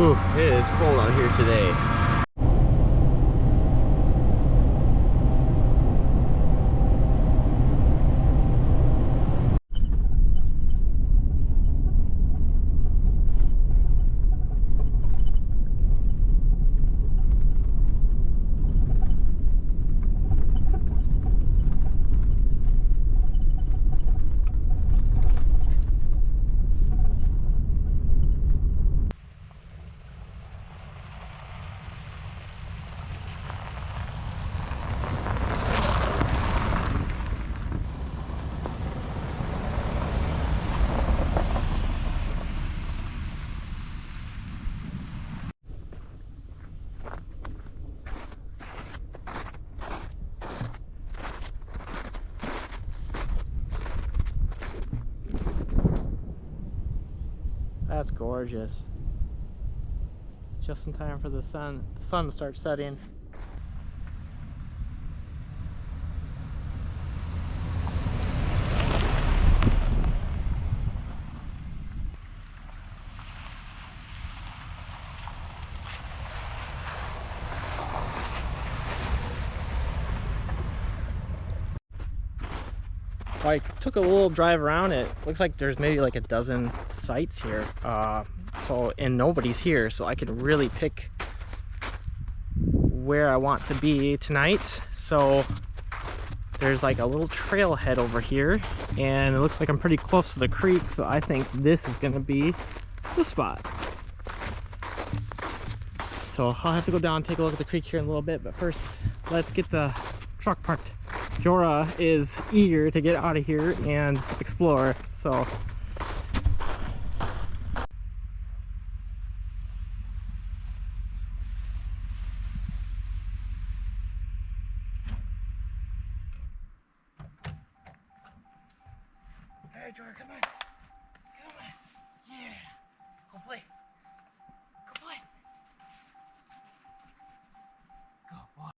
Ooh, it is cold out here today. That's gorgeous. Just in time for the sun to start setting. I took a little drive around it. Looks like there's maybe like a dozen sites here. And nobody's here, so I can really pick where I want to be tonight. So there's like a little trailhead over here, and it looks like I'm pretty close to the creek, so I think this is gonna be the spot. So I'll have to go down and take a look at the creek here in a little bit, but first let's get the truck parked. Jorah is eager to get out of here and explore, so hey Jorah, come on. Come on. Yeah. Go play. Go play. Go boy.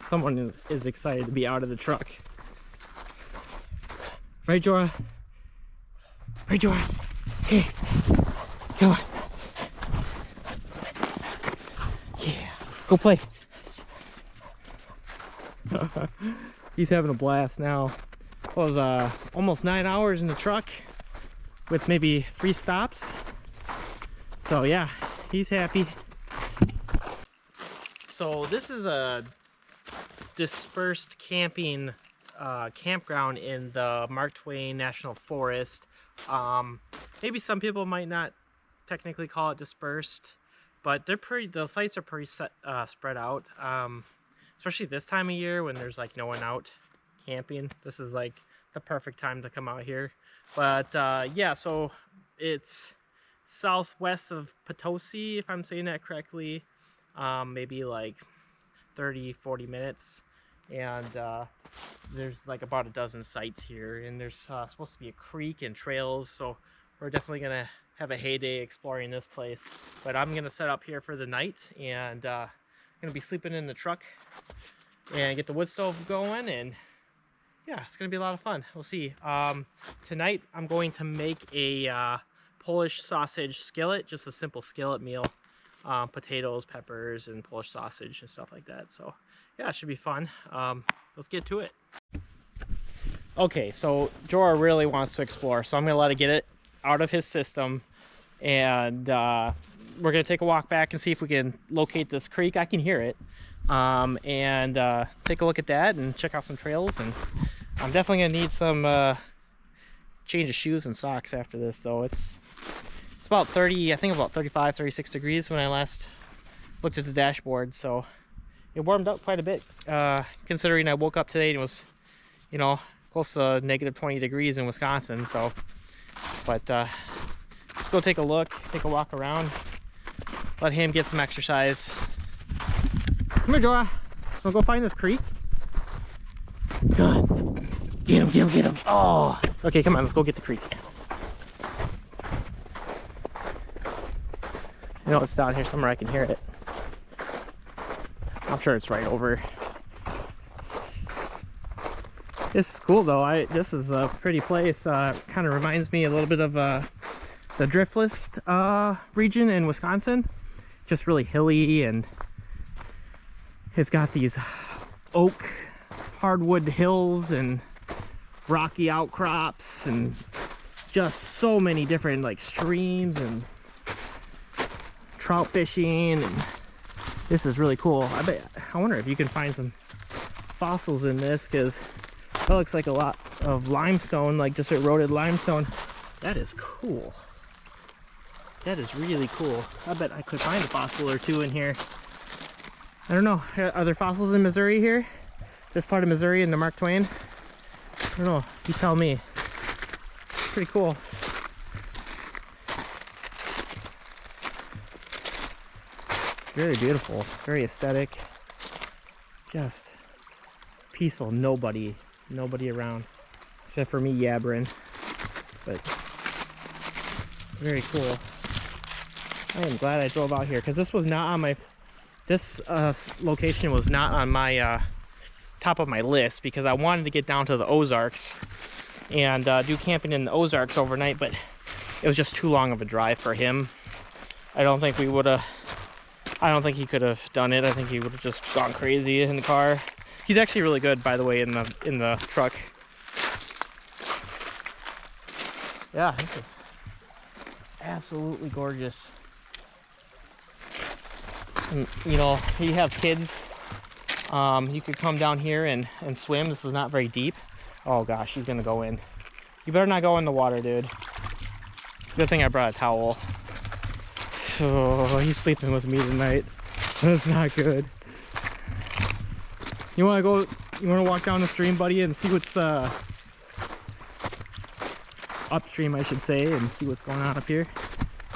Someone is excited to be out of the truck. Right, Jorah? Right, Jorah? Hey, come on. Yeah, go play. He's having a blast now. It was almost 9 hours in the truck with maybe 3 stops. So yeah, he's happy. So this is a dispersed camping campground in the Mark Twain National Forest. Maybe some people might not technically call it dispersed, but the sites are pretty spread out, especially this time of year when there's like no one out camping. This is like the perfect time to come out here. But yeah, so it's southwest of Potosi, if I'm saying that correctly. Maybe like 30-40 minutes, and there's like about a dozen sites here, and there's supposed to be a creek and trails, so we're definitely gonna have a heyday exploring this place. But I'm gonna set up here for the night, and gonna be sleeping in the truck and get the wood stove going, and yeah, it's gonna be a lot of fun. We'll see. Tonight I'm going to make a Polish sausage skillet, just a simple skillet meal. Potatoes, peppers, and Polish sausage and stuff like that. So yeah, it should be fun. Let's get to it. Okay, so Jorah really wants to explore, so I'm gonna let it get it out of his system, and we're gonna take a walk back and see if we can locate this creek. I can hear it, and take a look at that and check out some trails. And I'm definitely gonna need some change of shoes and socks after this, though. It's about 30, I think about 35, 36 degrees when I last looked at the dashboard, so it warmed up quite a bit, considering I woke up today and it was, you know, close to negative 20 degrees in Wisconsin. So, but let's go take a look, take a walk around, let him get some exercise. Come here, Jorah. Wanna go find this creek? Come on. Get him, get him, get him. Oh, okay, come on, let's go get the creek. You know, it's down here somewhere. I can hear it. I'm sure it's right over. This is cool though. This is a pretty place. Kind of reminds me a little bit of the Driftless region in Wisconsin. Just really hilly, and it's got these oak hardwood hills and rocky outcrops and just so many different like streams and trout fishing, and this is really cool. I wonder if you can find some fossils in this, because that looks like a lot of limestone, like just eroded limestone. That is cool. That is really cool. I bet I could find a fossil or two in here. I don't know. Are there fossils in Missouri here? This part of Missouri in the Mark Twain? I don't know. You tell me. Pretty cool. Very beautiful. Very aesthetic. Just peaceful. Nobody around. Except for me yabbering. But very cool. I am glad I drove out here, because this was not on my... This location was not on my top of my list, because I wanted to get down to the Ozarks and do camping in the Ozarks overnight, but it was just too long of a drive for him. I don't think he could have done it. I think he would have just gone crazy in the car. He's actually really good, by the way, in the truck. Yeah, this is absolutely gorgeous. And, you know, you have kids, you could come down here and swim. This is not very deep. Oh gosh, he's gonna go in. You better not go in the water, dude. Good thing I brought a towel. Oh, he's sleeping with me tonight. That's not good. You wanna walk down the stream, buddy, and see what's upstream, I should say, and see what's going on up here?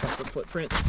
Got some footprints.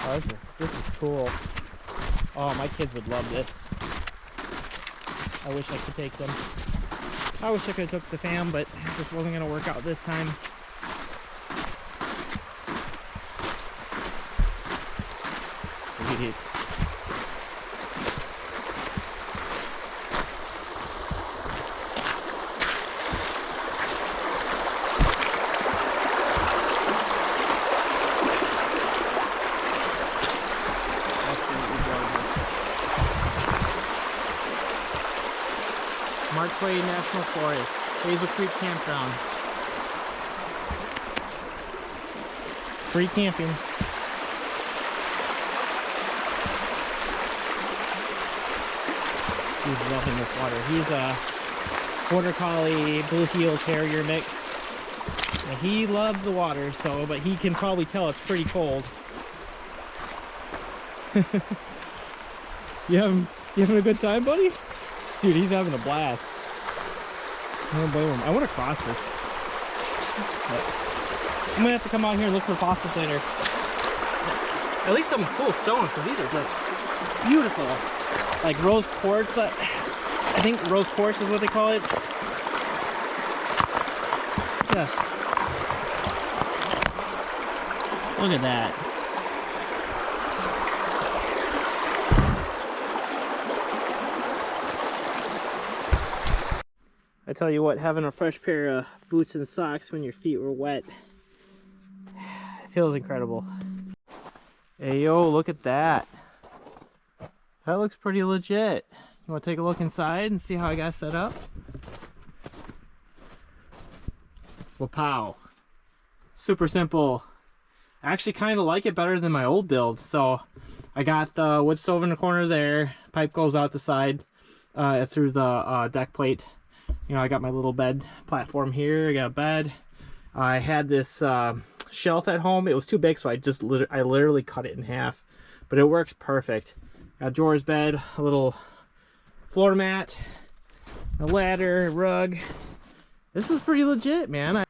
Oh, this is cool. Oh, my kids would love this. I wish I could take them. I wish I could have took the fam, but it just wasn't gonna work out this time. Sweet. Mark Twain National Forest, Hazel Creek Campground. Free camping. He's loving this water. He's a Border Collie Blue Heel Terrier mix. And he loves the water, but he can probably tell it's pretty cold. You having a good time, buddy? Dude, he's having a blast. I don't blame him. I want to cross this. But I'm gonna have to come out here and look for fossils later. At least some cool stones, because these are just beautiful. Like rose quartz. I think rose quartz is what they call it. Yes. Look at that. I tell you what, having a fresh pair of boots and socks when your feet were wet, it feels incredible. Hey yo, look at that. That looks pretty legit. You want to take a look inside and see how I got set up? Well, pow. Super simple. I actually kind of like it better than my old build. So I got the wood stove in the corner there. Pipe goes out the side through the deck plate. You know, I got my little bed platform here. I got a bed. I had this shelf at home. It was too big, so I literally cut it in half. But it works perfect. Got a drawers bed, a little floor mat, a ladder, a rug. This is pretty legit, man.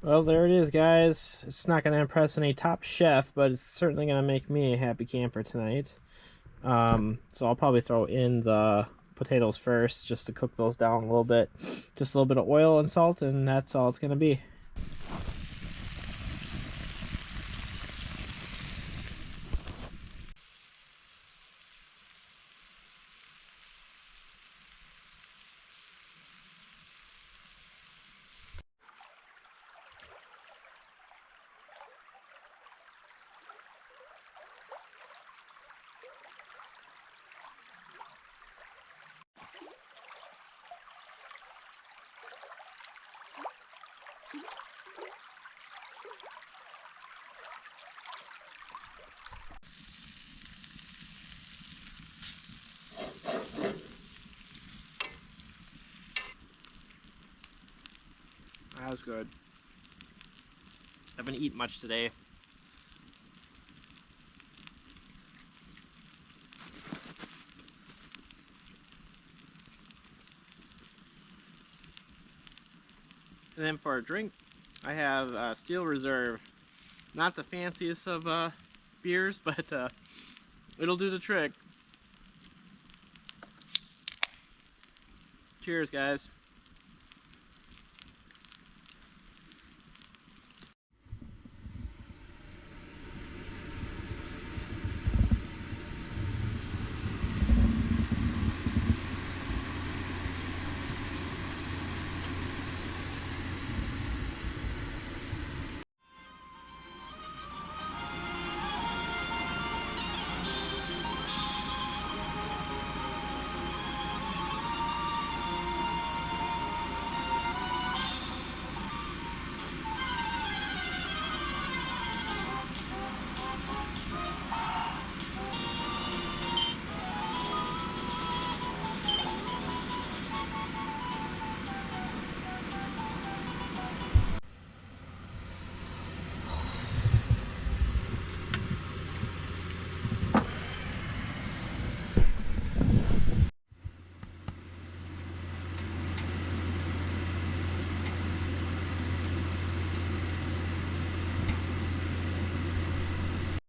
Well, there it is, guys. It's not going to impress any top chef, but it's certainly going to make me a happy camper tonight. So I'll probably throw in the potatoes first just to cook those down a little bit. Just a little bit of oil and salt, and that's all it's going to be. That was good. I haven't eaten much today. And then for a drink, I have Steel Reserve. Not the fanciest of beers, but it'll do the trick. Cheers, guys.